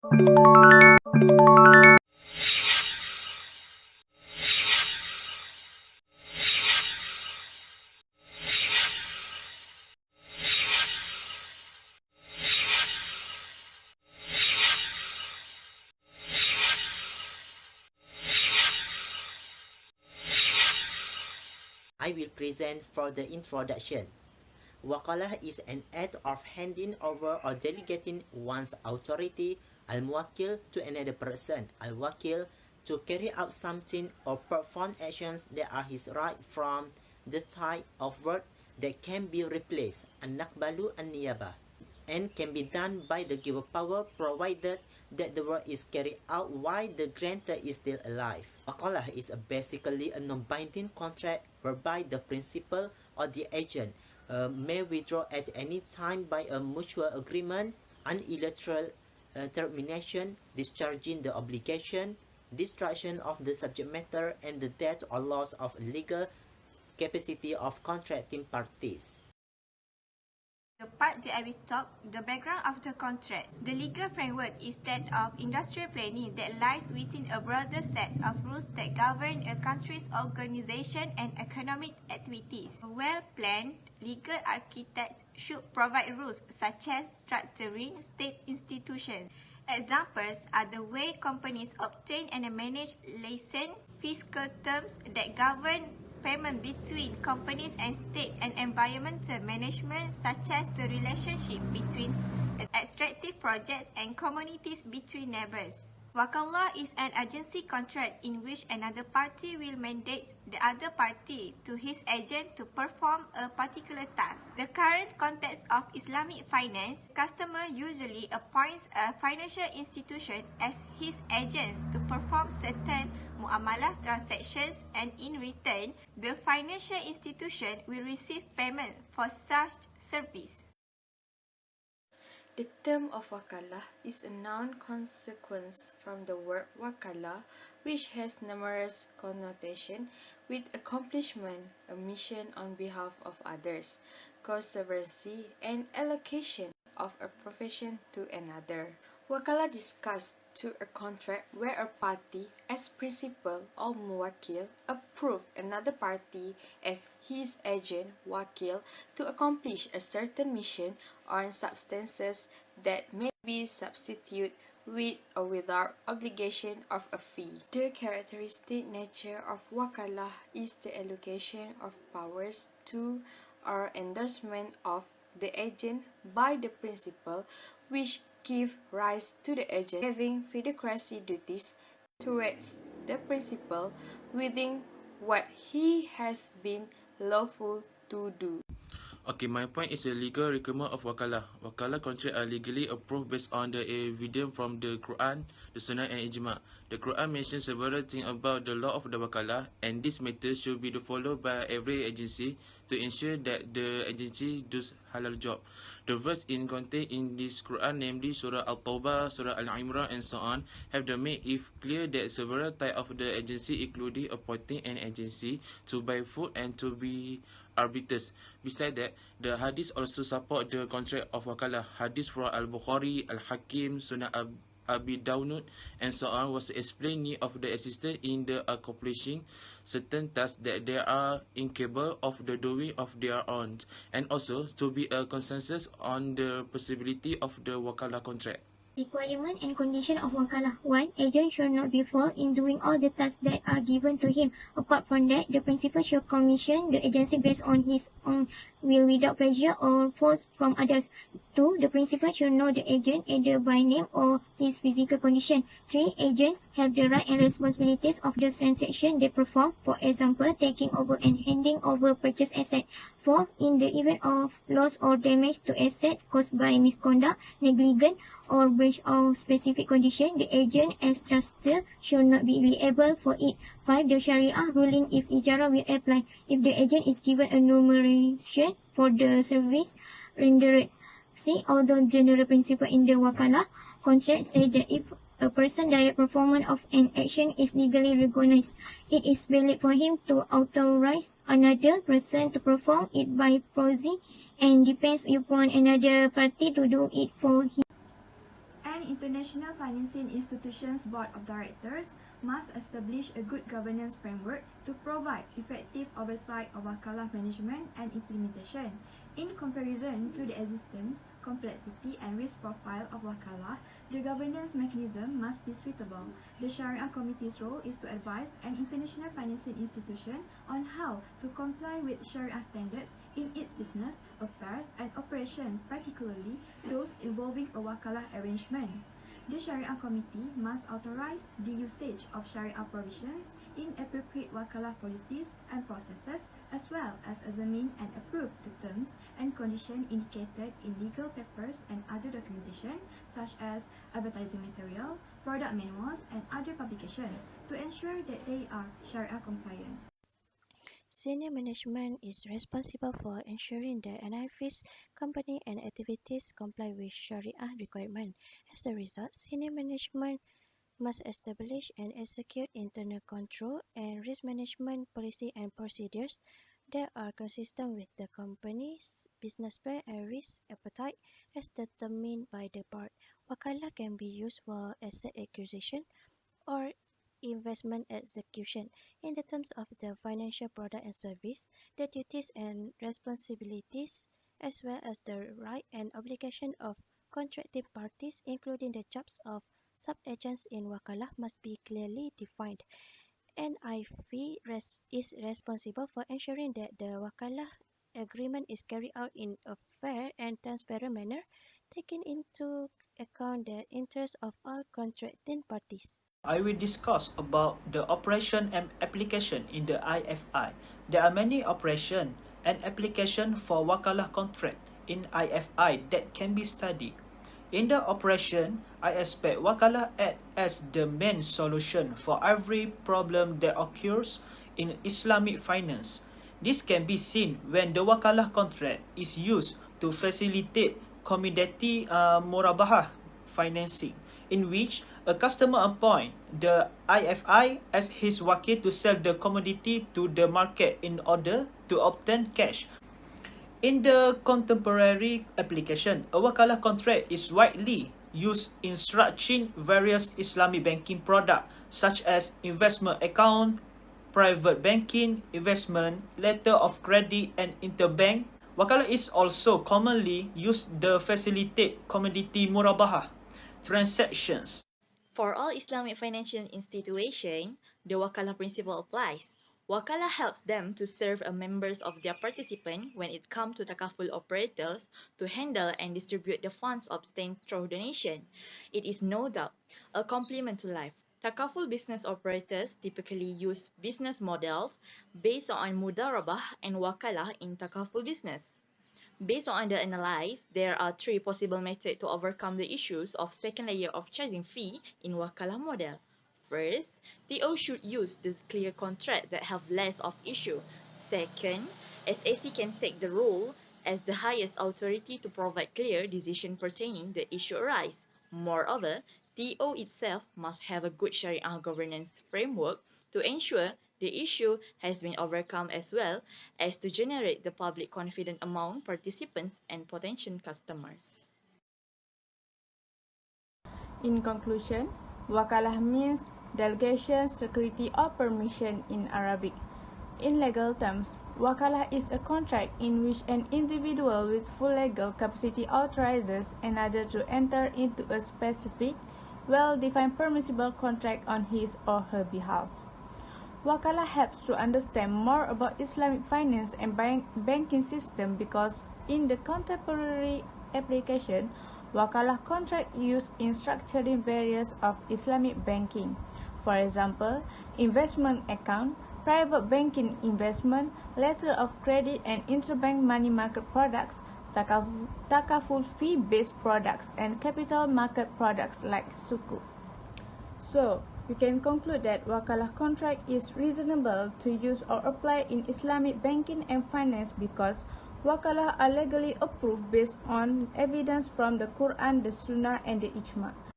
I will present for the introduction. Wakalah is an act of handing over or delegating one's authority, al-muwakil, to another person, al-wakil, to carry out something or perform actions that are his right from the type of work that can be replaced, an-nakbalu an-niyabah, and can be done by the giver power provided that the work is carried out while the grantor is still alive. Wakalah is basically a non-binding contract whereby the principal or the agent may withdraw at any time by a mutual agreement, unilateral termination, discharging the obligation, destruction of the subject matter, and the death or loss of legal capacity of contracting parties. The part that I will talk, the background of the contract. The legal framework is that of industrial planning that lies within a broader set of rules that govern a country's organization and economic activities. A well-planned legal architect should provide rules such as structuring state institutions. Examples are the way companies obtain and manage license, fiscal terms that govern payment between companies and state, and environmental management such as the relationship between extractive projects and communities between neighbors. Wakalah is an agency contract in which another party will mandate the other party to his agent to perform a particular task. The current context of Islamic finance, customer usually appoints a financial institution as his agent to perform certain muamalah transactions, and in return, the financial institution will receive payment for such service. The term of wakalah is a noun consequence from the word wakalah, which has numerous connotations with accomplishment, a mission on behalf of others, conservancy, and allocation of a profession to another. Wakalah discussed to a contract where a party, as principal or muwakil, approve another party as his agent, wakil, to accomplish a certain mission or substances that may be substituted with or without obligation of a fee. The characteristic nature of wakalah is the allocation of powers to or endorsement of the agent by the principal, which give rise to the agent having fiduciary duties towards the principal within what he has been lawful to do. Okay, my point is a legal requirement of wakalah. Wakalah contracts are legally approved based on the evidence from the Quran, the Sunnah, and Ijma'. The Quran mentions several things about the law of the wakalah, and this matter should be followed by every agency to ensure that the agency does halal job. The verse contained in this Quran, namely Surah Al-Tawbah, Surah Al-Imran, and so on, have made it clear that several types of the agency, including appointing an agency to buy food and to be arbiters. Besides that, the hadith also support the contract of wakalah. Hadith from Al-Bukhari, Al-Hakim, Sunnah Abi Dawud, and so on was explaining of the assistance in the accomplishing certain tasks that they are incapable of the doing of their own, and also to be a consensus on the possibility of the wakalah contract. Requirement and condition of wakalah. 1. Agent should not be fault in doing all the tasks that are given to him. Apart from that, the principal should commission the agency based on his own will without pressure or force from others. 2. The principal should know the agent either by name or his physical condition. 3. Agent have the right and responsibilities of the transaction they perform, for example, taking over and handing over purchased asset. 4. In the event of loss or damage to asset caused by misconduct, negligence, or breach of specific condition, the agent as trusted should not be liable for it. 5. The Shariah ruling if ijara will apply if the agent is given a remuneration for the service rendered. See, although general principle in the wakalah contract say that if a person direct performance of an action is legally recognized, it is valid for him to authorize another person to perform it by proxy and depends upon another party to do it for him. And An international financing institution's board of directors must establish a good governance framework to provide effective oversight of Wakalah management and implementation. In comparison to the existence, complexity and risk profile of Wakalah, the governance mechanism must be suitable. The Shariah Committee's role is to advise an international financing institution on how to comply with Shariah standards in its business, affairs and operations, particularly those involving a Wakalah arrangement. The Shariah Committee must authorize the usage of Shariah provisions in appropriate Wakalah policies and processes, as well as examine and approve the terms and conditions indicated in legal papers and other documentation, such as advertising material, product manuals, and other publications, to ensure that they are Shariah compliant. Senior management is responsible for ensuring that NIF's company and activities comply with Shariah requirements. As a result, senior management must establish and execute internal control and risk management policy and procedures that are consistent with the company's business plan and risk appetite as determined by the board. Wakalah can be used for asset acquisition or investment execution. In the terms of the financial product and service, the duties and responsibilities, as well as the right and obligation of contracting parties, including the jobs of sub-agents in Wakalah, must be clearly defined. NIF is responsible for ensuring that the Wakalah agreement is carried out in a fair and transparent manner, taking into account the interests of all contracting parties. I will discuss about the operation and application in the IFI. There are many operation and application for Wakalah contract in IFI that can be studied. In the operation, I expect Wakalah act as the main solution for every problem that occurs in Islamic finance. This can be seen when the Wakalah contract is used to facilitate commodity murabahah financing, in which a customer appoints the IFI as his wakil to sell the commodity to the market in order to obtain cash. In the contemporary application, a Wakalah contract is widely used in structuring various Islamic banking products such as investment account, private banking, investment, letter of credit, and interbank. Wakalah is also commonly used to facilitate commodity murabahah transactions. For all Islamic financial institutions, the Wakalah principle applies. Wakalah helps them to serve as members of their participant when it comes to takaful operators to handle and distribute the funds obtained through donation. It is no doubt a complement to life. Takaful business operators typically use business models based on mudarabah and wakalah in takaful business. Based on the analysis, there are three possible methods to overcome the issues of second layer of charging fee in Wakalah model. First, TO should use the clear contract that have less of issue. Second, SAC can take the role as the highest authority to provide clear decision pertaining the issue arise. Moreover, TO itself must have a good Shariah governance framework to ensure the issue has been overcome as well as to generate the public confidence among participants and potential customers. In conclusion, Wakalah means delegation, security or permission in Arabic. In legal terms, Wakalah is a contract in which an individual with full legal capacity authorizes another to enter into a specific, well-defined permissible contract on his or her behalf. Wakalah helps to understand more about Islamic finance and banking system because in the contemporary application, Wakalah contract used in structuring various of Islamic banking. For example, investment account, private banking investment, letter of credit and interbank money market products, takaful fee-based products, and capital market products like suku. So, we can conclude that Wakalah contract is reasonable to use or apply in Islamic banking and finance because Wakalah are legally approved based on evidence from the Quran, the Sunnah, and the Ijma'.